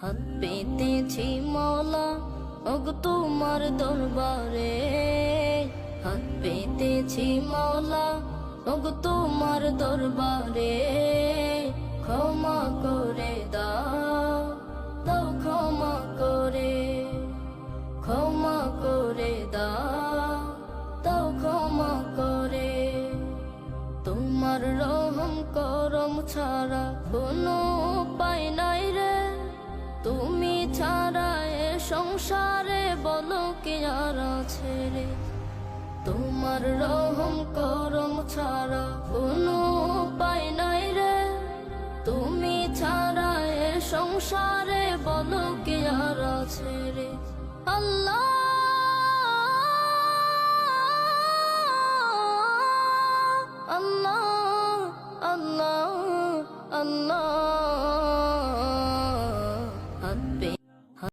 হাত পেতেছি মওলা ওগো তোমার দরবারে, হাত পেতেছি মওলা ওগো তোমার দরবারে। ক্ষমা করে দাও, দাও ক্ষমা করে, ক্ষমা করে দাও, দাও ক্ষমা করে। তোমার রহম করম ছাড়া কোনো উপায় নাই রে, তুমি ছাড়া এ সংসারে বলো কি আর আছে রে। তোমার রহম করম ছাড়া কোনো উপায় নাই রে, তুমি ছাড়া এ সংসারে বলো কি আর আছে রে। আল্লাহ আল্লাহ আল্লাহ আল্লাহ